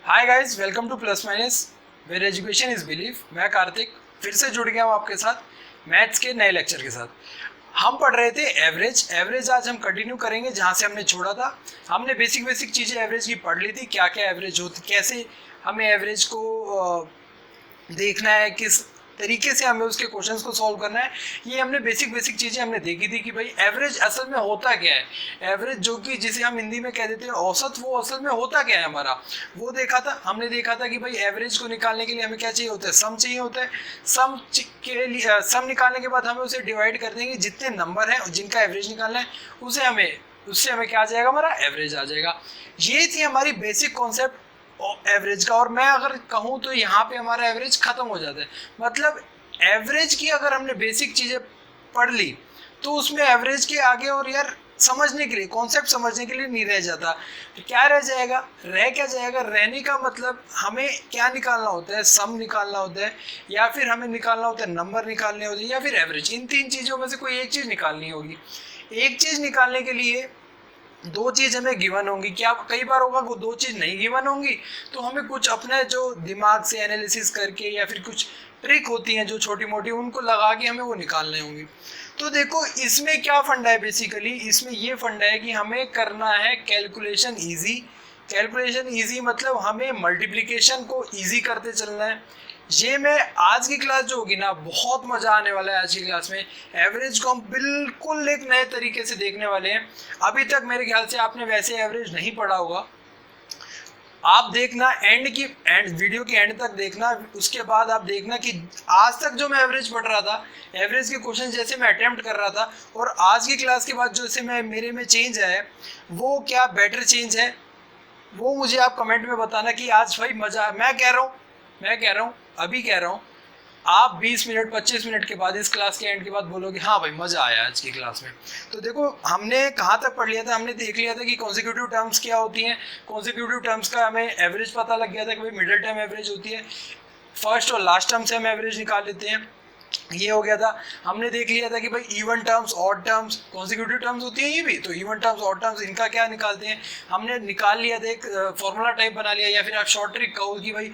Hi guys, welcome to plus minus where education is belief. मैं कार्तिक फिर से जुड़ गया हूँ आपके साथ मैथ्स के नए लेक्चर के साथ। हम पढ़ रहे थे एवरेज आज हम कंटिन्यू करेंगे जहाँ से हमने छोड़ा था। हमने बेसिक चीज़ें एवरेज की पढ़ ली थी, क्या क्या एवरेज होती, कैसे हमें एवरेज को देखना है, किस तरीके से हमें उसके क्वेश्चंस को सॉल्व करना है। ये हमने बेसिक चीज़ें हमने देखी थी कि भाई एवरेज असल में होता क्या है। एवरेज जो कि जिसे हम हिंदी में कह देते हैं औसत, वो असल में होता क्या है हमारा, वो देखा था। हमने देखा था कि भाई एवरेज को निकालने के लिए हमें क्या चाहिए होता है, सम चाहिए होता है। के लिए सम निकालने के बाद हमें उसे डिवाइड कर देंगे, जितने नंबर हैं जिनका एवरेज निकालना है उससे हमें क्या आ जाएगा, हमारा एवरेज आ जाएगा। ये थी हमारी बेसिक कॉन्सेप्ट एवरेज का। और मैं अगर कहूँ तो यहाँ पे हमारा एवरेज खत्म हो जाता है। मतलब एवरेज की अगर हमने बेसिक चीज़ें पढ़ ली तो उसमें एवरेज के आगे और यार समझने के लिए, कॉन्सेप्ट समझने के लिए नहीं रह जाता। तो क्या रह जाएगा, क्या जाएगा, रहने का मतलब हमें क्या निकालना होता है, सम निकालना होता है, या फिर हमें निकालना होता है नंबर निकालने होते हैं, या फिर एवरेज। इन तीन चीज़ों में से कोई एक चीज़ निकालनी होगी। एक चीज़ निकालने के लिए दो चीज़ हमें गिवन होंगी। क्या कई बार होगा वो दो चीज़ नहीं गिवन होंगी, तो हमें कुछ अपने जो दिमाग से एनालिसिस करके या फिर कुछ ट्रिक होती हैं जो छोटी मोटी, उनको लगा के हमें वो निकालने होंगी। तो देखो इसमें क्या फंडा है, बेसिकली इसमें ये फंडा है कि हमें करना है कैलकुलेशन ईजी। कैलकुलेशन ईजी मतलब हमें मल्टीप्लिकेशन को ईजी करते चलना है। ये मैं आज की क्लास जो होगी ना, बहुत मज़ा आने वाला है आज की क्लास में। एवरेज को हम बिल्कुल एक नए तरीके से देखने वाले हैं। अभी तक मेरे ख्याल से आपने वैसे एवरेज नहीं पढ़ा होगा। आप देखना एंड वीडियो के एंड तक देखना, उसके बाद आप देखना कि आज तक जो मैं एवरेज पढ़ रहा था, एवरेज के क्वेश्चन जैसे मैं अटेम्प्ट कर रहा था, और आज की क्लास के बाद जैसे मेरे में चेंज है, वो क्या बेटर चेंज है, वो मुझे आप कमेंट में बताना कि आज भाई मज़ा। मैं कह रहा हूँ अभी कह रहा हूँ, आप 20 मिनट 25 मिनट के बाद, इस क्लास के एंड के बाद बोलोगे हाँ भाई मज़ा आया आज की क्लास में। तो देखो हमने कहाँ तक पढ़ लिया था, हमने देख लिया था कि कॉन्जिक्यूटिव टर्म्स क्या होती हैं। कॉन्जिक्यूटिव टर्म्स का हमें एवरेज पता लग गया था कि भाई मिडिल टर्म एवरेज होती है, फर्स्ट और लास्ट टर्म से हम एवरेज निकाल लेते हैं, ये हो गया था। हमने देख लिया था कि भाई even terms, odd terms, consecutive terms होती हैं ये भी, तो इवन टर्म्स, ऑड टर्म्स, इनका क्या निकालते हैं हमने निकाल लिया था। एक फॉर्मूला टाइप बना लिया, या फिर आप शॉर्ट ट्रिक कहो कि भाई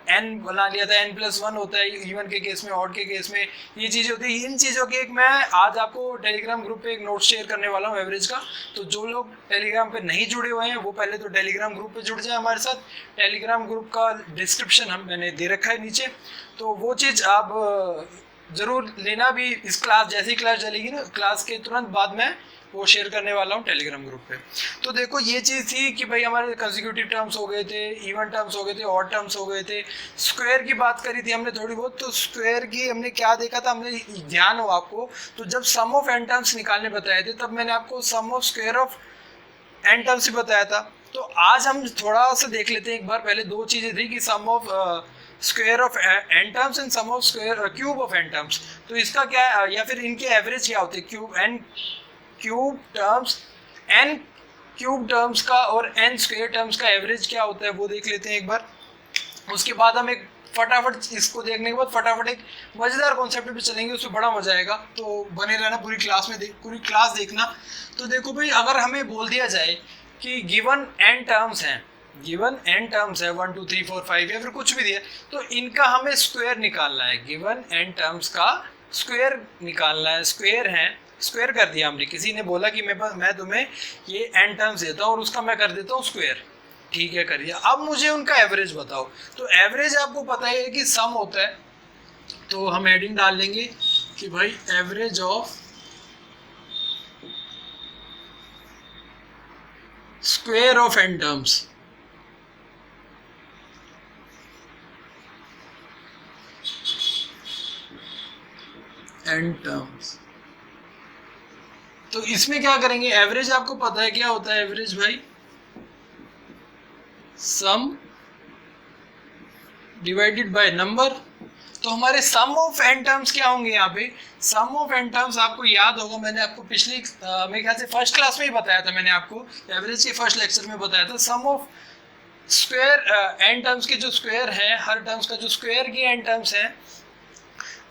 एन बना लिया था, n+1 होता है इवन के केस में, ऑड के केस में ये चीज़ें होती है। इन चीज़ों की एक मैं आज आपको टेलीग्राम ग्रुप पे एक नोट शेयर करने वाला हूँ एवरेज का। तो जो लोग टेलीग्राम पे नहीं जुड़े हुए हैं वो पहले तो टेलीग्राम ग्रुप पे जुड़ जाए हमारे साथ। टेलीग्राम ग्रुप का डिस्क्रिप्शन मैंने दे रखा है नीचे, तो वो चीज़ आप ज़रूर लेना भी। इस क्लास जैसी क्लास चलेगी ना, क्लास के तुरंत बाद में वो शेयर करने वाला हूँ टेलीग्राम ग्रुप पे। तो देखो ये चीज़ थी कि भाई हमारे कंसेक्यूटिव टर्म्स हो गए थे, इवन टर्म्स हो गए थे, ऑड टर्म्स हो गए थे। स्क्वायर की बात करी थी हमने थोड़ी बहुत, तो स्क्वायर की हमने क्या देखा था, हमने ध्यान हो आपको तो जब सम ऑफ एन टर्म्स निकालने बताए थे तब मैंने आपको sum of square of N terms ही बताया था। तो आज हम थोड़ा सा देख लेते हैं एक बार। पहले दो चीज़ें थी कि sum of square of N terms and sum of square cube of N terms. तो इसका क्या है, या फिर इनके एवरेज क्या होते हैं, एन क्यूब टर्म्स का और एन स्क्वायर टर्म्स का एवरेज क्या होता है वो देख लेते हैं एक बार। उसके बाद हम एक फटाफट इसको देखने के बाद फटाफट एक मज़ेदार कॉन्सेप्ट पे चलेंगे, उसमें बड़ा मजा आएगा। तो बने रहना पूरी क्लास में, पूरी क्लास देखना। तो देखो भाई अगर हमें बोल दिया जाए कि गिवन एन टर्म्स हैं, गिवन एन टर्म्स है 1 2 3 4 5 या फिर कुछ भी दिया, तो इनका हमें स्क्वायर निकालना है। गिवन एन टर्म्स का स्क्वायर निकालना है। स्क्वायर है, स्क्वायर कर दिया हमने, किसी ने बोला कि मैं तुम्हें ये एन टर्म्स देता हूँ और उसका मैं कर देता हूँ स्क्वायर, ठीक है कर दिया। अब मुझे उनका एवरेज बताओ। तो एवरेज आपको पता है कि सम होता है, तो हम हेडिंग डाल लेंगे कि भाई average of square of N terms. N terms, तो इसमें क्या करेंगे, एवरेज आपको पता है क्या होता है एवरेज भाई, सम डिवाइडेड बाय नंबर। तो हमारे सम ऑफ एन टर्म्स क्या होंगे यहाँ पे, सम ऑफ एन टर्म्स आपको याद होगा, मैंने आपको पिछली मेरे ख्याल से फर्स्ट क्लास में ही बताया था, मैंने आपको एवरेज के फर्स्ट लेक्चर में बताया था। सम ऑफ स्क्वायर एन टर्म्स के जो स्क्वायर हैं, हर टर्म्स का जो स्क्वायर की एन टर्म्स हैं,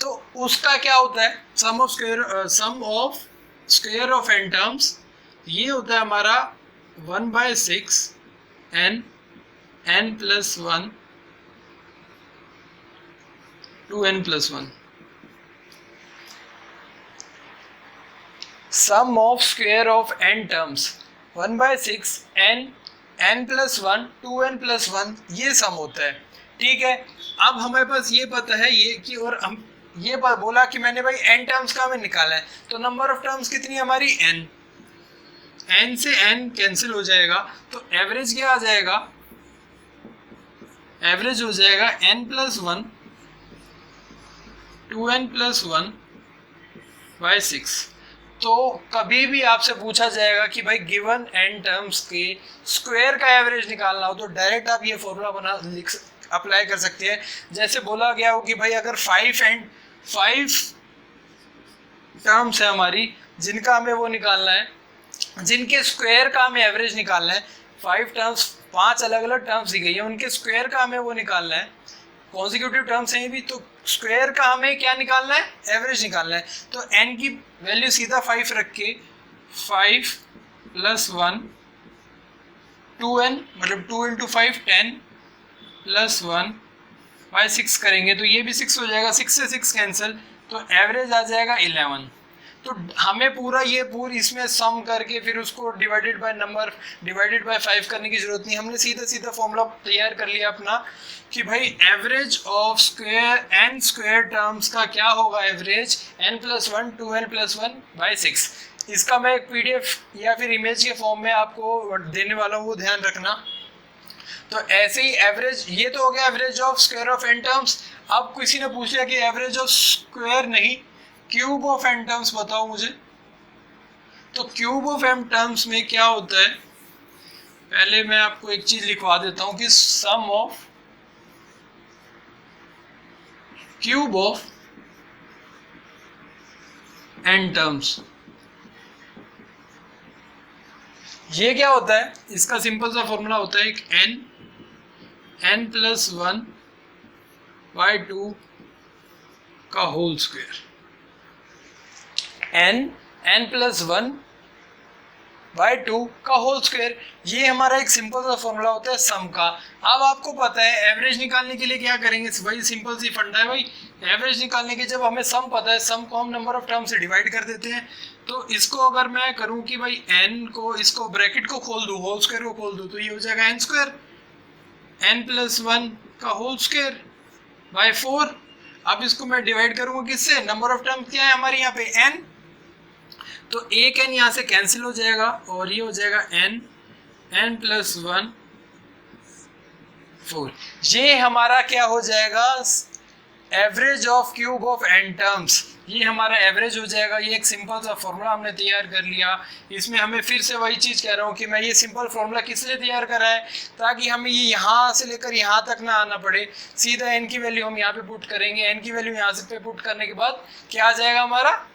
तो उसका क्या होता है, sum of square of N terms, ये होता है हमारा 1/6 n n+1 2n+1 sum of square of n terms 1/6 n+1 2n+1 ये सम होता है। ठीक है, अब हमारे पास ये पता है ये कि, और हम ये बोला कि मैंने भाई n टर्म्स का हमें निकाला है, तो नंबर ऑफ टर्म्स कितनी है हमारी n से n कैंसिल हो जाएगा, तो एवरेज क्या आ जाएगा, एवरेज हो जाएगा n+1 2n+1/6। तो कभी भी आपसे पूछा जाएगा कि भाई गिवन n टर्म्स के स्क्वायर का एवरेज निकालना हो, तो डायरेक्ट आप ये फॉर्मूला अप्लाई कर सकते हैं। जैसे बोला गया हो कि भाई अगर 5 टर्म्स है हमारी जिनका हमें वो निकालना है, जिनके स्क्वायर का हमें एवरेज निकालना है, 5 टर्म्स 5 अलग अलग टर्म्स दी गई है, उनके स्क्वायर का हमें वो निकालना है, कॉन्जिक्यूटिव टर्म्स हैं भी, तो स्क्वायर का हमें क्या निकालना है, एवरेज निकालना है। तो n की वैल्यू सीधा 5 रख के 5+1 2n मतलब 2 × 5 10+1/6 करेंगे तो ये भी 6 हो जाएगा, 6 से 6 कैंसिल, तो एवरेज आ जाएगा 11। तो हमें पूरा इसमें सम करके फिर उसको डिवाइडेड बाय 5 करने की जरूरत नहीं, हमने सीधा फॉर्मूला तैयार कर लिया अपना कि भाई average of square n square terms का क्या होगा, एवरेज n+1 2n+1/6। इसका मैं एक PDF या फिर इमेज के फॉर्म में आपको देने वाला हूँ, वो ध्यान रखना। तो ऐसे ही एवरेज, ये तो हो गया average of square of n terms. अब किसी ने पूछ लिया कि एवरेज ऑफ स्क्वायर नहीं, क्यूब ऑफ n टर्म्स बताओ मुझे। तो क्यूब ऑफ n टर्म्स में क्या होता है, पहले मैं आपको एक चीज लिखवा देता हूं कि sum of cube of n terms, ये क्या होता है, इसका सिंपल सा फॉर्मूला होता है एक n+1/2 का होल स्क्वायर, n+1/2 का होल स्क्वायर, ये हमारा एक सिंपल सा फॉर्मूला होता है सम का। अब आपको पता है एवरेज निकालने के लिए क्या करेंगे, वही सिंपल सी फंडा है भाई, एवरेज निकालने के जब हमें सम पता है, सम को हम नंबर ऑफ टर्म से डिवाइड कर देते हैं। तो इसको अगर मैं करूं कि भाई n को, इसको ब्रैकेट को खोल दूं, होल स्क्वायर को खोल दूं, तो ये हो जाएगा n² n+1 का होल स्क्वायर बाय 4। अब इसको मैं डिवाइड करूंगा किससे, नंबर ऑफ टर्म क्या है हमारे यहाँ पे n, तो एक n यहाँ से कैंसिल हो जाएगा और ये हो जाएगा n+1 4। ये हमारा क्या हो जाएगा, average of cube of n terms, ये हमारा एवरेज हो जाएगा। ये एक सिंपल सा फॉर्मूला हमने तैयार कर लिया। इसमें हमें फिर से वही चीज़ कह रहा हूँ कि मैं ये सिंपल फॉर्मूला किस लिए तैयार करा है, ताकि हमें ये यहाँ से लेकर यहाँ तक ना आना पड़े। सीधा n की वैल्यू हम यहाँ पे पुट करेंगे, n की वैल्यू यहाँ से पे पुट करने के बाद क्या आ जाएगा हमारा,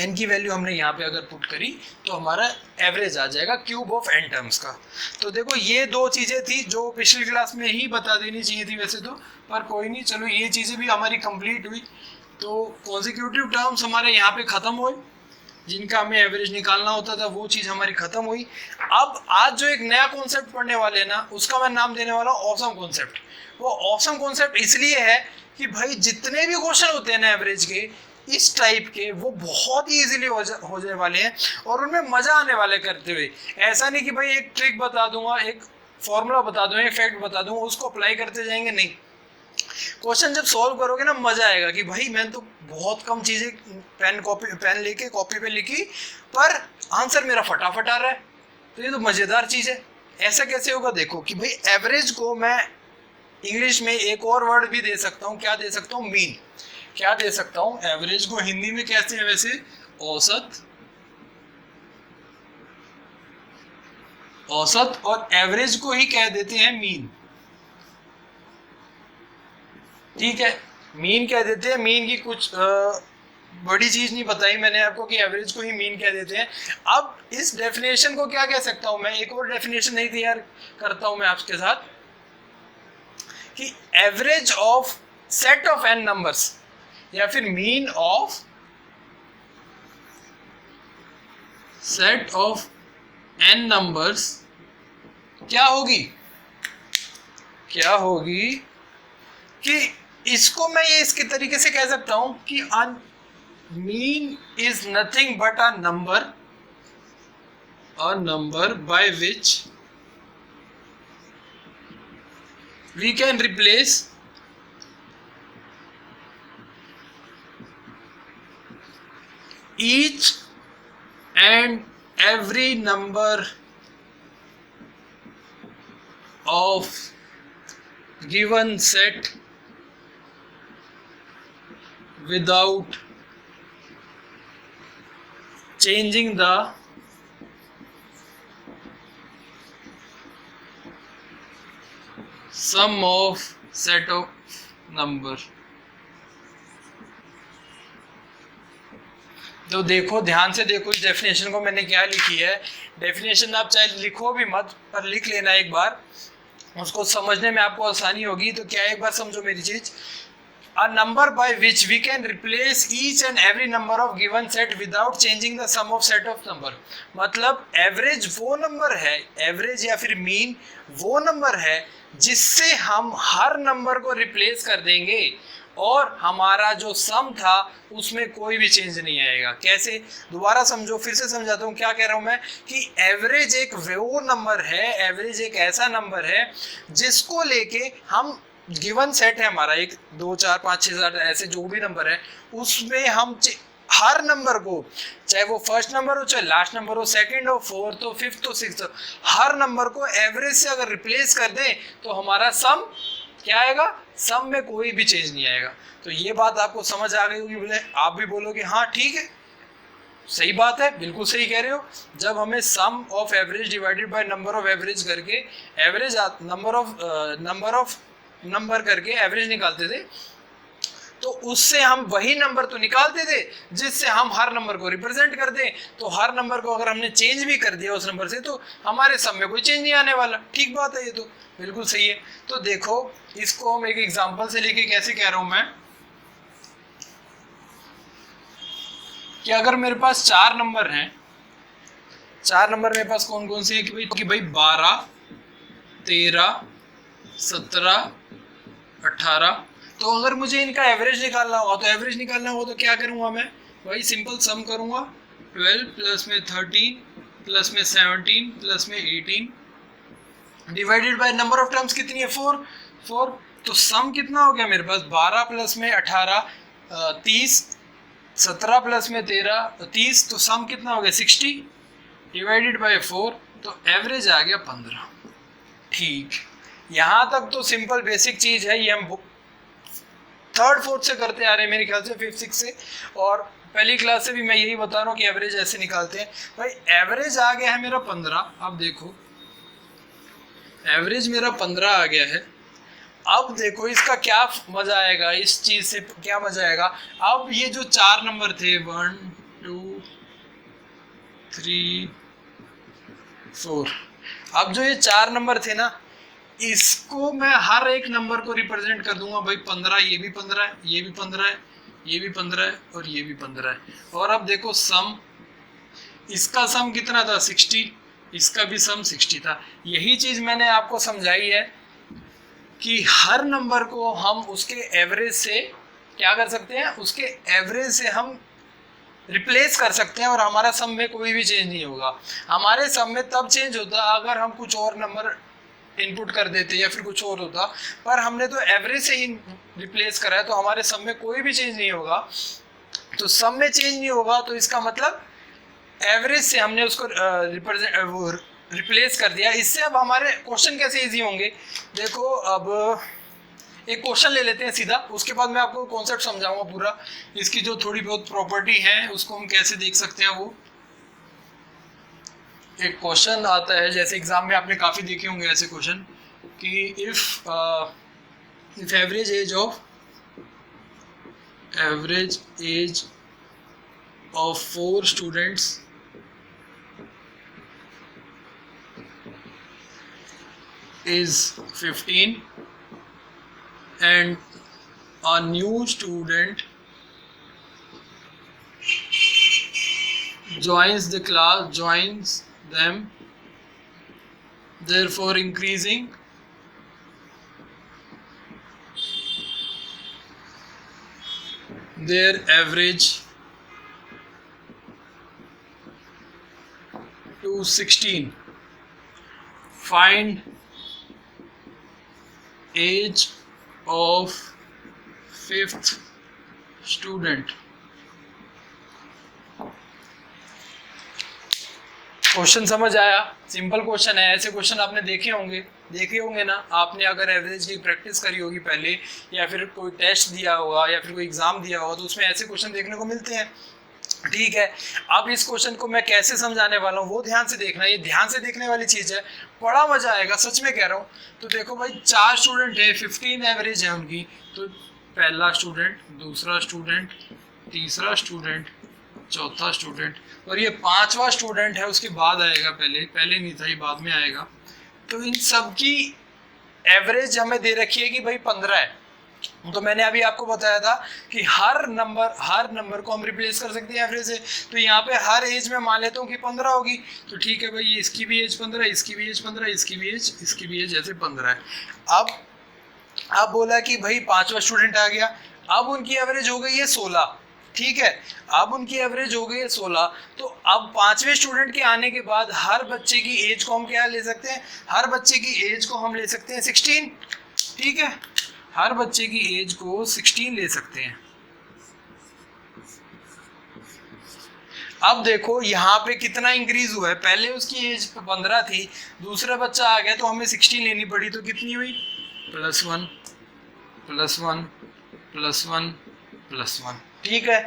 n की वैल्यू हमने यहाँ पे अगर पुट करी तो हमारा एवरेज आ जाएगा क्यूब ऑफ n टर्म्स का। तो देखो ये दो चीज़ें थी जो पिछली क्लास में ही बता देनी चाहिए थी वैसे तो, पर कोई नहीं, चलो ये चीज़ें भी हमारी कंप्लीट हुई। तो कॉन्जिक्यूटिव टर्म्स हमारे यहाँ पे ख़त्म हुए, जिनका हमें एवरेज निकालना होता था वो चीज़ हमारी ख़त्म हुई। अब आज जो एक नया कॉन्सेप्ट पढ़ने वाले हैं ना, उसका मैं नाम देने वाला हूँ ऑसम कॉन्सेप्ट। वो ऑसम कॉन्सेप्ट इसलिए है कि भाई जितने भी क्वेश्चन होते हैं ना एवरेज के इस टाइप के, वो बहुत ही इजीली हो जाने वाले हैं और उनमें मज़ा आने वाले करते हुए। ऐसा नहीं कि भाई एक ट्रिक बता दूंगा, एक फॉर्मूला बता दूंगा, एक फैक्ट बता दूंगा, उसको अप्लाई करते जाएंगे, नहीं। क्वेश्चन जब सॉल्व करोगे ना, मज़ा आएगा कि भाई मैंने तो बहुत कम चीज़ें पेन लेके कॉपी पे लिखी, पर आंसर मेरा फटाफट आ रहा है, तो ये तो मज़ेदार चीज़ है। ऐसा कैसे होगा, देखो कि भाई एवरेज को मैं इंग्लिश में एक और वर्ड भी दे सकता हूँ, क्या दे सकता हूँ, मीन। क्या दे सकता हूँ, एवरेज को हिंदी में कैसे है वैसे, औसत। औसत और एवरेज को ही कह देते हैं मीन, ठीक है, मीन कह देते हैं। मीन की कुछ बड़ी चीज नहीं बताई मैंने आपको कि एवरेज को ही मीन कह देते हैं। अब इस डेफिनेशन को क्या कह सकता हूं मैं, एक और डेफिनेशन नहीं तैयार करता हूं मैं आपके साथ, कि average of set of n numbers या फिर mean of set of n numbers क्या होगी, क्या होगी कि इसको मैं ये इसके तरीके से कह सकता हूं कि mean is nothing but a number by which we can replace each and every number of given set without changing the sum of set of number। तो देखो, ध्यान से देखो इस डेफिनेशन को मैंने क्या लिखी है। डेफिनेशन आप चाहे लिखो भी मत, पर लिख लेना एक बार, उसको समझने में आपको आसानी होगी। तो क्या है, एक बार समझो मेरी चीज। A number by which we can replace each and every number of given set without changing the sum of set of number। मतलब एवरेज वो नंबर है, एवरेज या फिर मीन वो नंबर है जिससे हम हर नंबर को रिप्लेस कर देंगे और हमारा जो सम था उसमें कोई भी चेंज नहीं आएगा। कैसे, दोबारा समझो, फिर से समझाता हूँ क्या कह रहा हूँ मैं, कि एवरेज एक वो नंबर है, एवरेज एक ऐसा नंबर है जिसको लेके हम गिवन सेट है हमारा, 1 2 4 5 6 7 ऐसे जो भी नंबर है, उसमें हम हर नंबर को, चाहे वो फर्स्ट नंबर हो, चाहे लास्ट नंबर हो, सेकंड हो, फोर्थ हो, फिफ्थ हो, सिक्स्थ हो, हर नंबर को एवरेज से अगर रिप्लेस कर दें तो हमारा सम क्या आएगा, सम में कोई भी चेंज नहीं आएगा। तो ये बात आपको समझ आ गई होगी, बोले आप भी बोलोगे हाँ ठीक है, सही बात है, बिल्कुल सही कह रहे हो। जब हमें sum of average divided by number of average करके एवरेज नंबर ऑफ नंबर करके एवरेज निकालते थे, तो उससे हम वही नंबर तो निकालते थे जिससे हम हर नंबर को रिप्रेजेंट कर दें। तो हर नंबर को अगर हमने चेंज भी कर दिया उस नंबर से, तो हमारे सम में कोई चेंज नहीं आने वाला। ठीक बात है, ये तो बिल्कुल सही है। तो देखो, इसको हम एक एग्जांपल से लेके कैसे कह रहा हूं मैं, कि अगर मेरे पास 4 नंबर हैं, 4 नंबर मेरे पास कौन कौन से हैं, कि भाई 12 13 17 18। तो अगर मुझे इनका एवरेज निकालना होगा, तो एवरेज निकालना होगा तो क्या करूंगा मैं, वही सिंपल सम करूंगा। 12 प्लस में 13 प्लस में 17 प्लस में 18 divided by number of terms कितनी है, 4। तो सम कितना हो गया मेरे पास, 12 प्लस में 18 30, 17 प्लस में 13 30, तो सम कितना हो गया 60 डिवाइडेड बाय 4, तो एवरेज आ गया 15। ठीक, यहाँ तक तो सिंपल बेसिक चीज है, ये हम थर्ड फोर्थ से करते आ रहे हैं, मेरे ख्याल से फिफ्थ सिक्स से, और पहली क्लास से भी मैं यही बता रहा हूँ कि एवरेज ऐसे निकालते हैं। भाई एवरेज आ गया है मेरा 15, अब देखो एवरेज मेरा 15 आ गया है। अब देखो इसका क्या मजा आएगा, इस चीज से क्या मजा आएगा। अब ये जो 4 नंबर थे 1 2 3 4, अब जो ये 4 नंबर थे ना, इसको मैं हर एक नंबर को रिप्रेजेंट कर दूंगा। भाई 15, ये भी 15 है, ये भी 15 है, ये भी 15 है और ये भी 15 है। और अब देखो सम, इसका सम कितना था 60, इसका भी सम 60 था। यही चीज मैंने आपको समझाई है कि हर नंबर को हम उसके एवरेज से क्या कर सकते हैं, उसके एवरेज से हम रिप्लेस कर सकते हैं और हमारा सम में कोई भी चेंज नहीं होगा। हमारे सम में तब चेंज होता अगर हम कुछ और नंबर इनपुट कर देते या फिर कुछ और होता, पर हमने तो एवरेज से ही रिप्लेस करा है, तो हमारे सम में कोई भी चेंज नहीं होगा। तो सम में चेंज नहीं होगा तो इसका मतलब एवरेज से हमने उसको रिप्लेस कर दिया। इससे अब हमारे क्वेश्चन कैसे इजी होंगे, देखो अब एक क्वेश्चन ले लेते हैं सीधा, उसके बाद मैं आपको कॉन्सेप्ट समझाऊंगा पूरा, इसकी जो थोड़ी बहुत प्रॉपर्टी है उसको हम कैसे देख सकते हैं। वो एक क्वेश्चन आता है, जैसे एग्जाम में आपने काफ़ी देखे होंगे ऐसे क्वेश्चन, कि if average age of 4 students is 15 and a new student joins them, therefore increasing their average to 16. Find age of 5th student. Question समझ आया? सिंपल क्वेश्चन है। ऐसे क्वेश्चन आपने देखे होंगे ना, आपने अगर एवरेज की प्रैक्टिस करी होगी पहले, या फिर कोई टेस्ट दिया होगा या फिर कोई एग्जाम दिया होगा, तो उसमें ऐसे क्वेश्चन देखने को मिलते हैं। ठीक है, अब इस क्वेश्चन को मैं कैसे समझाने वाला हूँ वो ध्यान से देखना। ये ध्यान से देखने वाली चीज है, बड़ा मजा आएगा, सच में कह रहा हूँ। तो देखो भाई, 4 स्टूडेंट है, 15 एवरेज है उनकी। तो पहला स्टूडेंट, दूसरा स्टूडेंट, तीसरा स्टूडेंट, चौथा स्टूडेंट, और ये 5वां स्टूडेंट है, उसके बाद आएगा। पहले नहीं था, ये बाद में आएगा। तो इन सब की एवरेज हमें दे रखी है कि भाई 15 है। तो मैंने अभी आपको बताया था कि हर नंबर को हम रिप्लेस कर सकते हैं एवरेज से। तो यहाँ पे हर एज में मान लेता हूँ कि 15 होगी। तो ठीक है भाई, ये इसकी भी एज 15, इसकी भी एज 15, इसकी भी एज ऐसे 15 है। अब बोला कि भाई 5वां स्टूडेंट आ गया, अब उनकी एवरेज हो गई है 16। ठीक है, अब उनकी एवरेज हो गई है 16। तो अब 5वें स्टूडेंट के आने के बाद हर बच्चे की एज को हम क्या ले सकते हैं? हर बच्चे की एज को हम ले सकते हैं 16। ठीक है, हर बच्चे की एज को 16 ले सकते हैं। अब देखो यहाँ पे कितना इंक्रीज हुआ है। पहले उसकी एज 15 थी, दूसरा बच्चा आ गया तो हमें 16 लेनी पड़ी। तो कितनी हुई? +1 +1 +1 +1। ठीक है,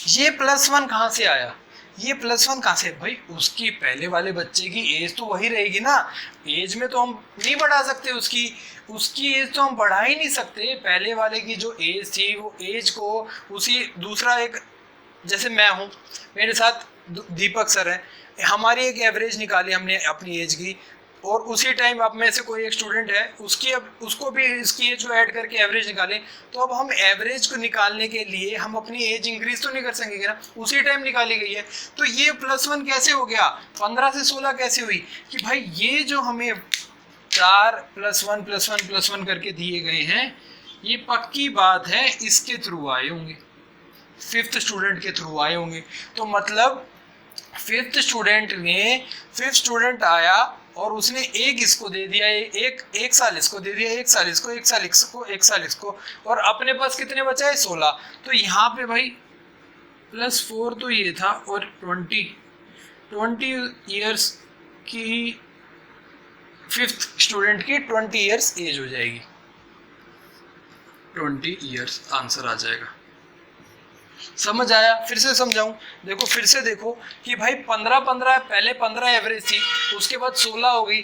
ये +1 कहाँ से आया? ये +1 कहाँ से? भाई उसकी पहले वाले बच्चे की एज तो वही रहेगी ना। एज में तो हम नहीं बढ़ा सकते, उसकी एज तो हम बढ़ा ही नहीं सकते। पहले वाले की जो एज थी वो एज को उसी दूसरा एक, जैसे मैं हूँ, मेरे साथ दीपक सर है, हमारी एक एवरेज निकाली हमने अपनी एज की, और उसी टाइम अब में से कोई एक स्टूडेंट है, उसको भी इसकी एज को ऐड करके एवरेज निकालें। तो अब हम एवरेज को निकालने के लिए हम अपनी एज इंक्रीज तो नहीं कर सकेंगे ना, उसी टाइम निकाली गई है। तो ये +1 कैसे हो गया? 15 से 16 कैसे हुई? कि भाई ये जो हमें 4 +1 +1 +1 करके दिए गए हैं, ये पक्की बात है इसके थ्रू आए होंगे, 5th स्टूडेंट के थ्रू आए होंगे। तो मतलब 5th स्टूडेंट आया और उसने एक इसको दे दिया, एक साल इसको दे दिया, एक साल इसको, एक साल इसको, और अपने पास कितने बचा है? 16। तो यहाँ पे भाई +4 तो ये था, और 20 ईयर्स की 5th स्टूडेंट की 20 ईयर्स एज हो जाएगी। 20 ईयर्स आंसर आ जाएगा। समझ आया? फिर से समझाऊं? देखो, फिर से देखो कि भाई 15 पहले 15 एवरेज थी, उसके बाद 16 हो गई।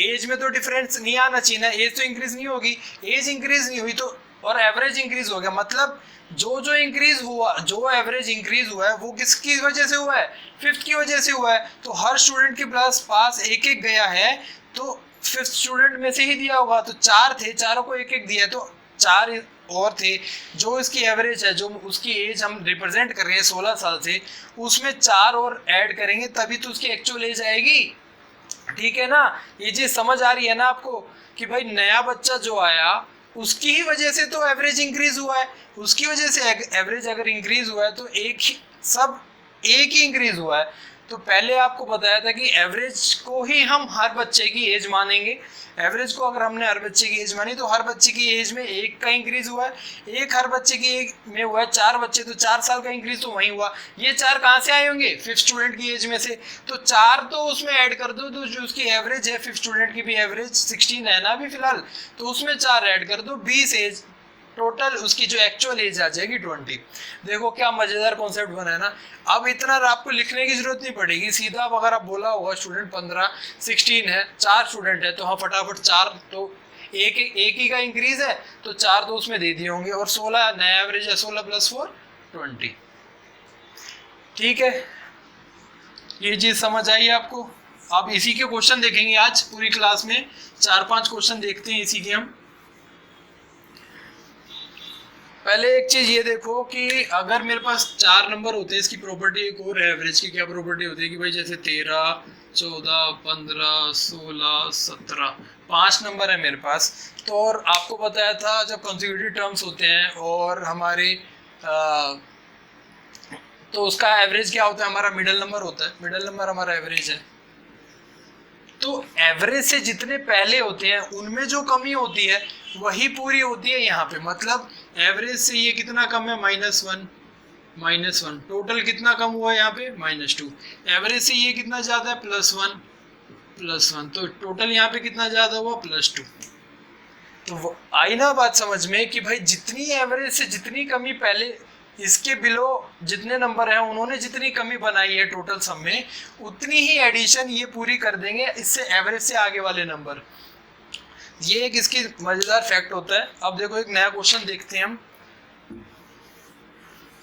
एज में तो डिफरेंस नहीं आना चाहिए ना, एज तो इंक्रीज नहीं होगी, एज इंक्रीज नहीं हुई तो, और एवरेज इंक्रीज हो गया। मतलब जो इंक्रीज हुआ, जो एवरेज इंक्रीज हुआ है वो किसकी वजह से हुआ है? 5th की वजह से हुआ है। तो हर स्टूडेंट के पास एक गया है, तो 5th स्टूडेंट में से ही दिया होगा। तो 4 थे, चारों को एक दिया, तो 4 और थे। जो इसकी एवरेज है, जो उसकी एज हम रिप्रेजेंट कर रहे हैं 16 साल से, उसमें 4 और ऐड करेंगे तभी तो उसकी एक्चुअल एज आएगी। ठीक है ना? ये चीज समझ आ रही है ना आपको कि भाई नया बच्चा जो आया उसकी ही वजह से तो एवरेज इंक्रीज हुआ है, उसकी वजह से एवरेज अगर इंक्रीज हुआ है तो एक ही इंक्रीज हुआ है। तो पहले आपको बताया था कि एवरेज को ही हम हर बच्चे की एज मानेंगे। एवरेज को अगर हमने हर बच्चे की एज मानी तो हर बच्चे की एज में एक का इंक्रीज हुआ है, एक हर बच्चे की एज में हुआ है। 4 बच्चे तो 4 साल का इंक्रीज तो वहीं हुआ। ये 4 कहाँ से आए होंगे? 5th स्टूडेंट की एज में से। तो 4 तो उसमें ऐड कर दो, तो जो उसकी एवरेज है 5th स्टूडेंट की भी एवरेज 16 है ना अभी फिलहाल, तो उसमें 4 ऐड कर दो, 20 एज टोटल उसकी जो एक्चुअल एज आ जाएगी 20। देखो क्या मजेदार कॉन्सेप्ट बना है ना। अब इतना आपको लिखने की जरूरत नहीं पड़ेगी, सीधा अगर आप बोला होगा स्टूडेंट 15 16 है, 4 स्टूडेंट है, तो हाँ फटाफट 4 तो एक ही का इंक्रीज है, तो 4 तो उसमें दे दिए होंगे, और 16 नया एवरेज है, 16 + 4 20। ठीक है, ये चीज समझ आई आपको? अब इसी के क्वेश्चन देखेंगे आज पूरी क्लास में, 4-5 क्वेश्चन देखते हैं इसी के हम। पहले एक चीज ये देखो कि अगर मेरे पास 4 नंबर होते हैं, इसकी प्रॉपर्टी एक और है एवरेज की, क्या प्रॉपर्टी होती है कि भाई जैसे 13, 14, 15, 16, 17, 5 नंबर है मेरे पास। तो और आपको बताया था जब कंसेक्यूटिव टर्म्स होते हैं और हमारे तो उसका एवरेज क्या होता है, हमारा मिडिल नंबर होता है, मिडिल नंबर हमारा एवरेज है। तो एवरेज से जितने पहले होते हैं उनमें जो कमी होती है वही पूरी होती है यहाँ पे। मतलब एवरेज से ये कितना कम है, -1, -1, टोटल कितना कम हुआ यहाँ पे, -2। एवरेज से ये कितना ज्यादा है, +1, +1, तो टोटल यहाँ पे कितना ज्यादा हुआ, +2। तो आई ना बात समझ में कि भाई जितनी एवरेज से जितनी कमी पहले, इसके बिलो जितने नंबर हैं उन्होंने जितनी कमी बनाई है टोटल सम में, उतनी ही एडिशन ये पूरी कर देंगे इससे एवरेज से आगे वाले नंबर। ये एक इसकी मजेदार फैक्ट होता है। अब देखो एक नया क्वेश्चन देखते हैं हम।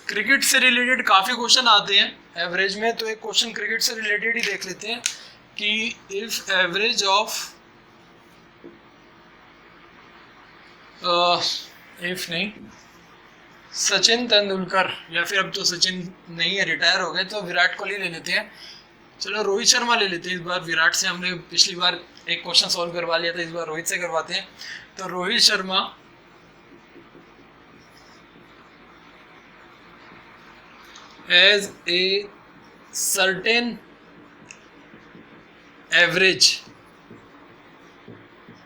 क्रिकेट से रिलेटेड काफी क्वेश्चन आते हैं एवरेज में, तो एक क्वेश्चन क्रिकेट से रिलेटेड ही देख लेते हैं कि इफ एवरेज ऑफ इफ नहीं सचिन तेंदुलकर, या फिर अब तो सचिन नहीं है, रिटायर हो गए, तो विराट कोहली ले लेते हैं। चलो रोहित शर्मा ले लेते हैं इस बार। विराट से हमने पिछली बार एक क्वेश्चन सॉल्व करवा लिया था, इस बार रोहित से करवाते हैं। तो Rohit Sharma has a certain average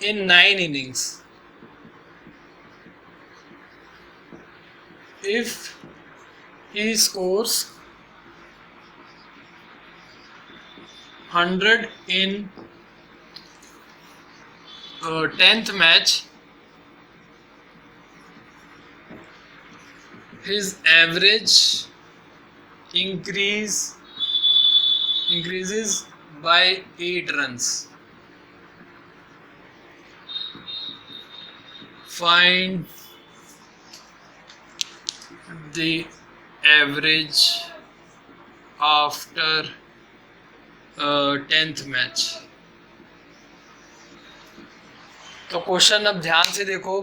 in 9 innings if he scores 100 in 10th match, his average increases by 8 runs. Find the average after 10th match. तो क्वेश्चन अब ध्यान से देखो।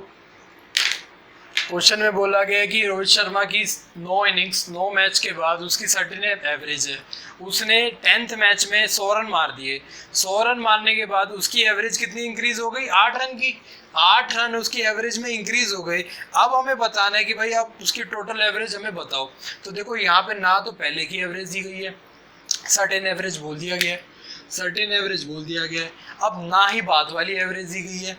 क्वेश्चन में बोला गया है कि रोहित शर्मा की 9 इनिंग्स 9 मैच के बाद उसकी सर्टेन एवरेज है। उसने 10th मैच में 100 रन मार दिए। 100 रन मारने के बाद उसकी एवरेज कितनी इंक्रीज हो गई, 8 रन की। 8 रन उसकी एवरेज में इंक्रीज हो गए। अब हमें बताना है कि भाई अब उसकी टोटल एवरेज हमें बताओ। तो देखो यहाँ पे ना तो पहले की एवरेज दी गई है, सर्टेन एवरेज बोल दिया गया है, सर्टेन एवरेज बोल दिया गया है। अब ना ही बाद वाली एवरेज दी गई है,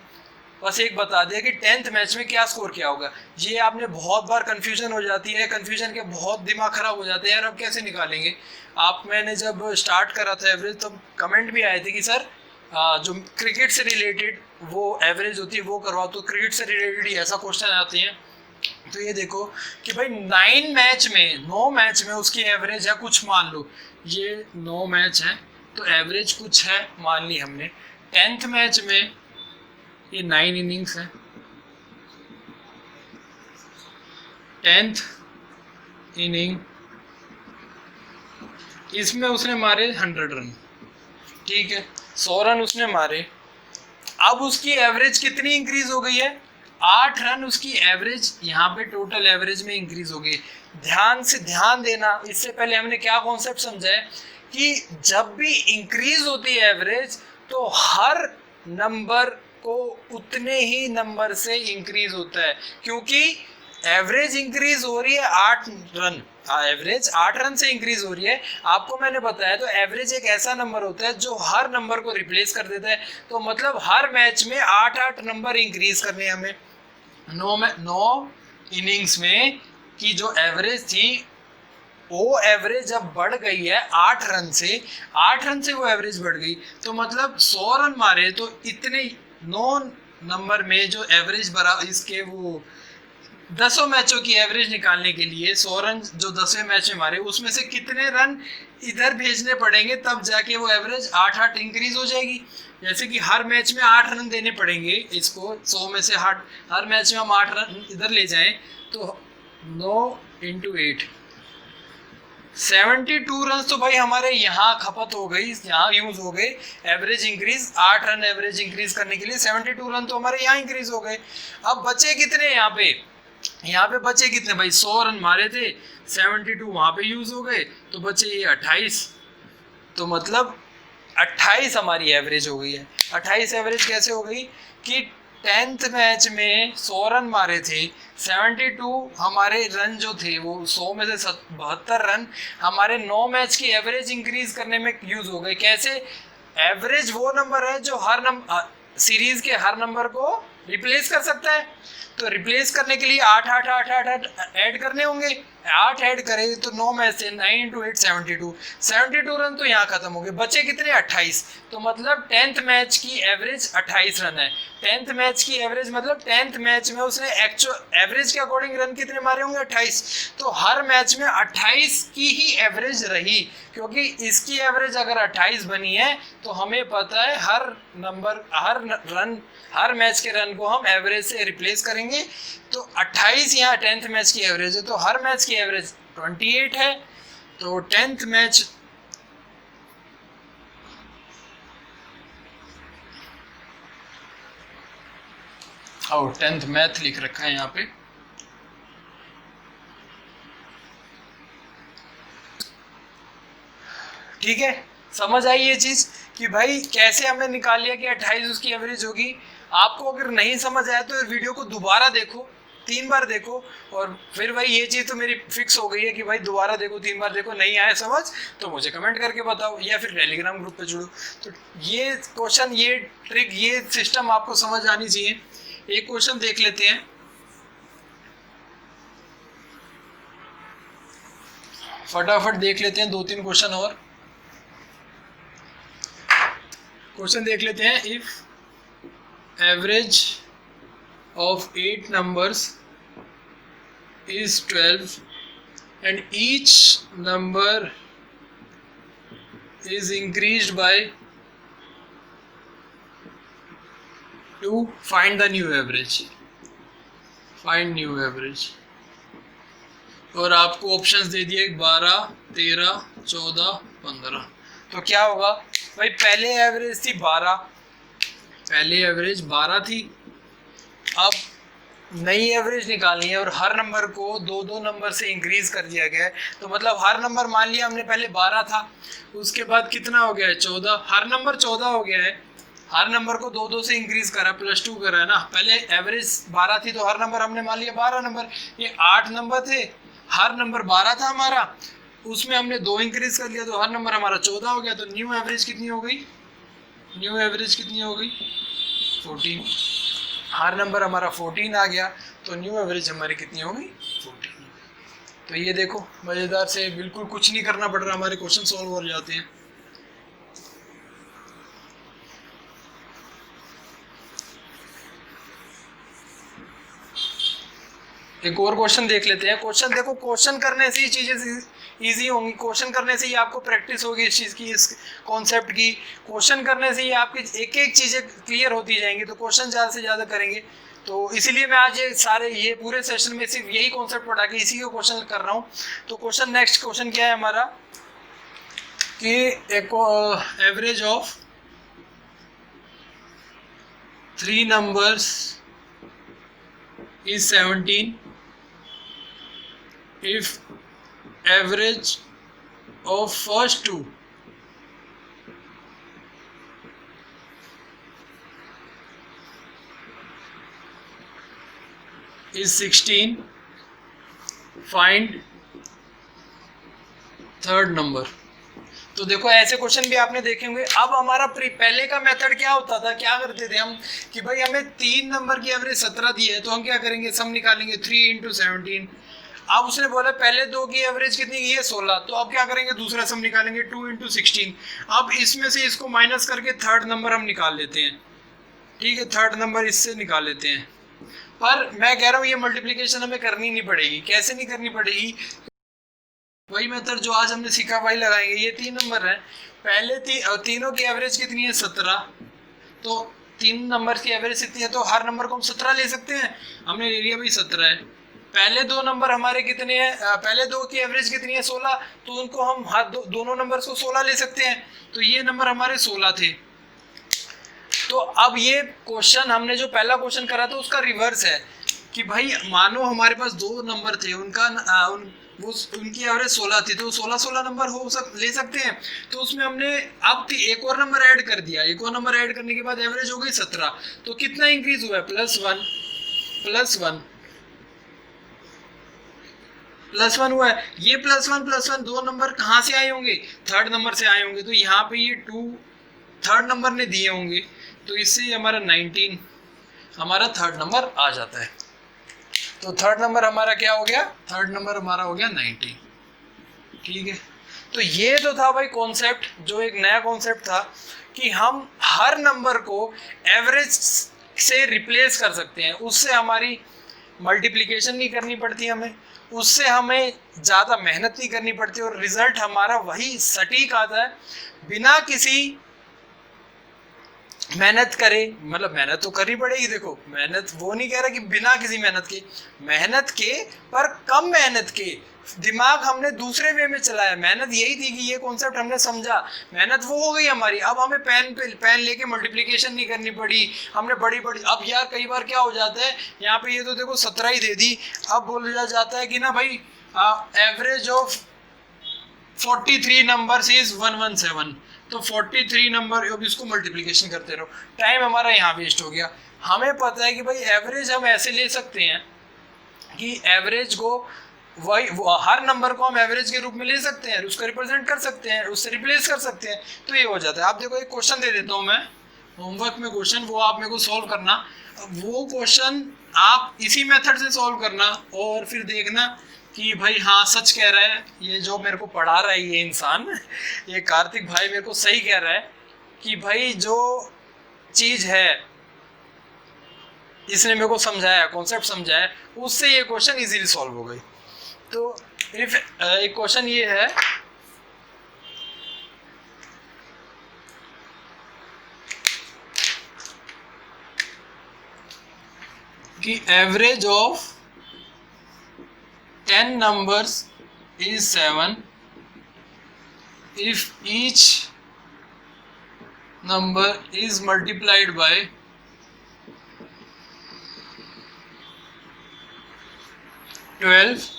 बस एक बता दिया कि 10th मैच में क्या स्कोर क्या होगा। ये आपने बहुत बार कंफ्यूजन हो जाती है, कंफ्यूजन के बहुत दिमाग खराब हो जाते हैं यार, अब कैसे निकालेंगे। आप मैंने जब स्टार्ट करा था एवरेज तब कमेंट भी आए थे कि सर जो क्रिकेट से रिलेटेड वो एवरेज होती है वो करवाओ। तो क्रिकेट से रिलेटेड ही ऐसा क्वेश्चन आते हैं। तो ये देखो कि भाई 9 मैच में 9 मैच में उसकी एवरेज है कुछ, मान लो ये 9 मैच है तो एवरेज कुछ है मान ली हमने। 10th मैच में ये 9 इनिंग्स है, 10th इनिंग इसमें उसने मारे 100 रन, ठीक है, 100 रन उसने मारे। अब उसकी एवरेज कितनी इंक्रीज हो गई है, 8 रन उसकी एवरेज यहाँ पे टोटल एवरेज में इंक्रीज हो गई। ध्यान से ध्यान देना, इससे पहले हमने क्या कॉन्सेप्ट समझा है कि जब भी इंक्रीज होती है एवरेज तो हर नंबर को उतने ही नंबर से इंक्रीज होता है, क्योंकि एवरेज इंक्रीज हो रही है 8 रन, एवरेज 8 रन से इंक्रीज हो रही है। आपको मैंने बताया तो एवरेज एक ऐसा नंबर होता है जो हर नंबर को रिप्लेस कर देता है। तो मतलब हर मैच में 8-8 नंबर इंक्रीज करने हमें। 9 इनिंग्स में की जो एवरेज थी वो एवरेज अब बढ़ गई है 8 रन से, 8 रन से वो एवरेज बढ़ गई। तो मतलब 100 रन मारे तो इतने 9 नंबर में जो एवरेज बरा इसके वो 10 मैचों की एवरेज निकालने के लिए 100 रन जो 10वें मैच में मारे उसमें से कितने रन इधर भेजने पड़ेंगे, तब जाके वो एवरेज 8-8 इंक्रीज हो जाएगी। जैसे कि हर मैच में 8 रन देने पड़ेंगे इसको, 100 में से हर मैच में हम 8 रन इधर ले जाएं तो 9 × 8 72 रन तो भाई हमारे यहाँ खपत हो गई, यहाँ यूज हो गए। Average increase 8 run average increase करने के लिए 72 रन तो हमारे यहाँ इंक्रीज हो गए। अब बचे कितने यहाँ पे यहाँ पे बचे कितने भाई, 100 रन मारे थे, 72 वहां पे यूज हो गए, तो बचे ये 28। तो मतलब 28 हमारी एवरेज हो गई है। 28 एवरेज कैसे हो गई कि 10th मैच में 100 रन मारे थे, 72 हमारे रन जो थे वो 100 में से 72 रन हमारे 9 मैच की एवरेज इंक्रीज करने में यूज हो गए। कैसे? एवरेज वो नंबर है जो हर नंबर सीरीज के हर नंबर को रिप्लेस कर सकता है। तो रिप्लेस करने के लिए 8 8 8 8 8 ऐड करने होंगे। 8 ऐड करें तो 9 में से 9 × 8 72 रन तो यहाँ खत्म हो गए। बचे कितने? 28। तो मतलब 10th मैच की एवरेज 28 रन है। 10th मैच की एवरेज मतलब 10th मैच में उसने एक्चुअल एवरेज के अकॉर्डिंग रन कितने मारे होंगे? 28। तो हर मैच में 28 की ही एवरेज रही, क्योंकि इसकी एवरेज अगर 28 बनी है तो हमें पता है हर मैच के रन को हम एवरेज से रिप्लेस करेंगे। तो 28 यहाँ 10th मैच की एवरेज है, तो हर मैच की एवरेज 28 है। तो 10th मैच और 10th मैथ लिख रखा है यहाँ पे। ठीक है, समझ आई ये चीज कि भाई कैसे हमने निकाल लिया कि 28 उसकी एवरेज होगी। आपको अगर नहीं समझ आया तो वीडियो को दोबारा देखो, 3 बार देखो, और फिर भाई ये चीज़ तो मेरी फिक्स हो गई है कि भाई दोबारा देखो, 3 बार देखो। नहीं आया समझ तो मुझे कमेंट करके बताओ या फिर टेलीग्राम ग्रुप पे जुड़ो। तो ये क्वेश्चन, ये ट्रिक, ये सिस्टम आपको समझ आनी चाहिए। एक क्वेश्चन देख लेते हैं, फटाफट देख लेते हैं 2-3 क्वेश्चन और। क्वेश्चन देख लेते हैं। If average of 8 numbers is 12 and each number is increased by 2, find the new average. Find new average. और आपको ऑप्शंस दे दिए 12, 13, 14, 15। तो क्या होगा भाई? पहले एवरेज थी 12, पहले एवरेज 12 थी। अब नई एवरेज निकालनी है और हर नंबर को 2-2 नंबर से इंक्रीज कर दिया गया है। तो मतलब हर नंबर, मान लिया हमने पहले 12 था, उसके बाद कितना हो गया है? 14। हर नंबर 14 हो गया है। हर नंबर को 2-2 से इंक्रीज करा, +2 करा है ना। पहले एवरेज 12 थी तो हर नंबर हमने मान लिया 12 नंबर। ये 8 नंबर थे, हर नंबर 12 था हमारा, उसमें हमने 2 इंक्रीज कर लिया तो हर नंबर हमारा 14 हो गया। तो न्यू एवरेज कितनी हो गई? न्यू एवरेज कितनी हो गई? 14। हर नंबर हमारा 14 आ गया, तो न्यू एवरेज हमारी कितनी हो गई? 14। तो ये देखो मज़ेदार से, बिल्कुल कुछ नहीं करना पड़ रहा, हमारे क्वेश्चन सॉल्व हो जाते हैं। एक और क्वेश्चन देख लेते हैं। क्वेश्चन देखो, क्वेश्चन करने से ही चीजें इजी होंगी। क्वेश्चन करने से ही आपको प्रैक्टिस होगी इस चीज़ की, इस कॉन्सेप्ट की। क्वेश्चन करने से ही आपकी एक एक चीज़ें क्लियर होती जाएंगी। तो क्वेश्चन ज़्यादा से ज़्यादा करेंगे। तो इसीलिए मैं आज ये पूरे सेशन में सिर्फ यही कॉन्सेप्ट पढ़ा के इसी को क्वेश्चन कर रहा हूँ। तो क्वेश्चन, नेक्स्ट क्वेश्चन क्या है हमारा कि एक average of 3 numbers is 17 if average of first 2 is 16, find third number। तो देखो ऐसे क्वेश्चन भी आपने देखे होंगे। अब हमारा पहले का मेथड क्या होता था, क्या करते थे हम कि भाई हमें 3 नंबर की एवरेज 17 दी है तो हम क्या करेंगे, सम निकालेंगे 3 × 17। अब उसने बोला पहले 2 की एवरेज कितनी की है? 16। तो अब क्या करेंगे, दूसरा सम निकालेंगे 2 × 16। अब इसमें से इसको माइनस करके थर्ड नंबर हम निकाल लेते हैं। ठीक है, थर्ड नंबर इससे निकाल लेते हैं। पर मैं कह रहा हूँ ये मल्टीप्लीकेशन हमें करनी नहीं पड़ेगी। कैसे नहीं करनी पड़ेगी? वही मेथड जो आज हमने सीखा वही लगाएंगे। ये 3 नंबर है, पहले तीनों की एवरेज कितनी है? 17। तो 3 नंबर की एवरेज कितनी है? तो हर नंबर को हम 17 ले सकते हैं। हमने ले लिया भाई 17 है। पहले 2 नंबर हमारे कितने हैं? पहले 2 की एवरेज कितनी है? 16। तो उनको हम हर दोनों नंबर को 16 ले सकते हैं। तो ये नंबर हमारे 16 थे। तो अब ये क्वेश्चन हमने जो पहला क्वेश्चन करा था उसका रिवर्स है। कि भाई मानो हमारे पास 2 नंबर थे, उनकी एवरेज 16 थी, तो 16 नंबर ले सकते हैं। तो उसमें हमने अब एक और नंबर ऐड कर दिया, एक और नंबर ऐड करने के बाद एवरेज हो गई 17। तो कितना इंक्रीज हुआ है? +1 हुआ है। ये +1 2 नंबर कहाँ से आए होंगे? थर्ड नंबर से आए होंगे। तो यहाँ पे ये 2 थर्ड नंबर ने दिए होंगे, तो इससे हमारा 19 हमारा थर्ड नंबर आ जाता है। तो थर्ड नंबर हमारा क्या हो गया? थर्ड नंबर हमारा हो गया 19। ठीक है, तो ये तो था भाई कॉन्सेप्ट, जो एक नया कॉन्सेप्ट था कि हम हर नंबर को एवरेज से रिप्लेस कर सकते हैं। उससे हमारी मल्टीप्लिकेशन नहीं करनी पड़ती हमें, उससे हमें ज़्यादा मेहनत नहीं करनी पड़ती, और रिजल्ट हमारा वही सटीक आता है बिना किसी मेहनत करे। मतलब मेहनत तो करनी पड़ेगी, देखो मेहनत वो नहीं कह रहा कि बिना किसी मेहनत के पर कम मेहनत के, दिमाग हमने दूसरे वे में चलाया। मेहनत यही थी कि ये कॉन्सेप्ट हमने समझा, मेहनत वो हो गई हमारी। अब हमें पेन लेके मल्टीप्लिकेशन नहीं करनी पड़ी, हमने बड़ी अब यार कई बार क्या हो जाता है, यहाँ पे ये तो देखो 17 ही दे दी, अब बोला जाता है कि ना भाई एवरेज ऑफ 43 नंबर्स इज 117। तो 43 नंबर, अब इसको मल्टीप्लिकेशन करते रहो, टाइम हमारा यहाँ वेस्ट हो गया। हमें पता है कि भाई एवरेज हम ऐसे ले सकते हैं कि एवरेज को हर नंबर को हम एवरेज के रूप में ले सकते हैं, उसको रिप्रेजेंट कर सकते हैं, उससे रिप्लेस कर सकते हैं। तो ये हो जाता है। आप देखो एक क्वेश्चन दे देता हूँ मैं होमवर्क में, क्वेश्चन वो आप मेरे को सॉल्व करना। वो क्वेश्चन आप इसी मेथड से सॉल्व करना और फिर देखना कि भाई हाँ सच कह रहा है ये जो मेरे को पढ़ा रहा है ये इंसान, ये कार्तिक भाई मेरे को सही कह रहा है कि भाई जो चीज़ है इसने मेरे को समझाया, कॉन्सेप्ट समझाया, उससे ये क्वेश्चन इजीली सॉल्व हो गई। तो एक क्वेश्चन ये है कि average of 10 numbers is 7 if each number is multiplied by 12,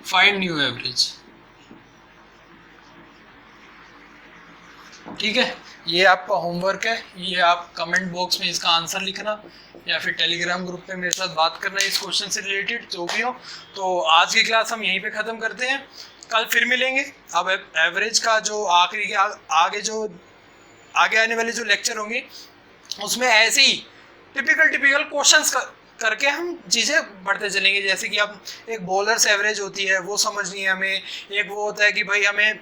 find new average। ठीक है, ये आपका होमवर्क है, ये आप कमेंट बॉक्स में इसका आंसर लिखना या फिर टेलीग्राम ग्रुप पे मेरे साथ बात करना इस क्वेश्चन से रिलेटेड जो भी हो। तो आज की क्लास हम यहीं पे ख़त्म करते हैं, कल फिर मिलेंगे। अब एवरेज का जो आगे आने वाले जो लेक्चर होंगे उसमें ऐसे ही टिपिकल क्वेश्चंस करके हम चीज़ें बढ़ते चलेंगे। जैसे कि अब एक बॉलर्स एवरेज होती है वो समझनी है हमें, एक वो होता है कि भाई हमें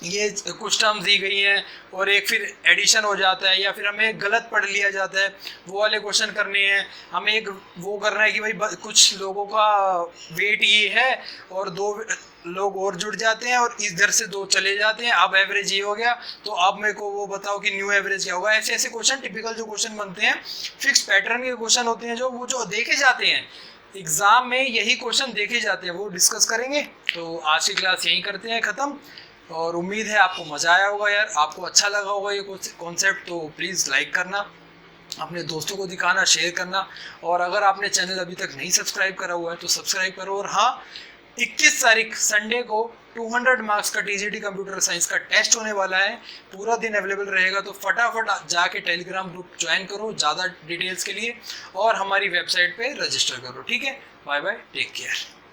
ये कुछ टर्म्स दी गई हैं और एक फिर एडिशन हो जाता है, या फिर हमें गलत पढ़ लिया जाता है, वो वाले क्वेश्चन करने हैं। हमें एक वो करना है कि भाई कुछ लोगों का वेट ये है और 2 लोग और जुड़ जाते हैं और इधर से 2 चले जाते हैं, अब एवरेज ये हो गया, तो अब मेरे को वो बताओ कि न्यू एवरेज क्या होगा। ऐसे ऐसे क्वेश्चन टिपिकल जो क्वेश्चन बनते हैं, फिक्स पैटर्न के क्वेश्चन होते हैं, जो देखे जाते हैं एग्जाम में, यही क्वेश्चन देखे जाते हैं, वो डिस्कस करेंगे। तो आज की क्लास यहीं करते हैं ख़त्म, और उम्मीद है आपको मज़ा आया होगा यार, आपको अच्छा लगा होगा ये कॉन्सेप्ट। तो प्लीज़ लाइक करना, अपने दोस्तों को दिखाना, शेयर करना, और अगर आपने चैनल अभी तक नहीं सब्सक्राइब करा हुआ है तो सब्सक्राइब करो। और हाँ, 21 तारीख संडे को 200 मार्क्स का TGT कंप्यूटर साइंस का टेस्ट होने वाला है, पूरा दिन अवेलेबल रहेगा। तो फटाफट जाके टेलीग्राम ग्रुप ज्वाइन करो ज़्यादा डिटेल्स के लिए, और हमारी वेबसाइट पे रजिस्टर करो। ठीक है, बाय बाय, टेक केयर।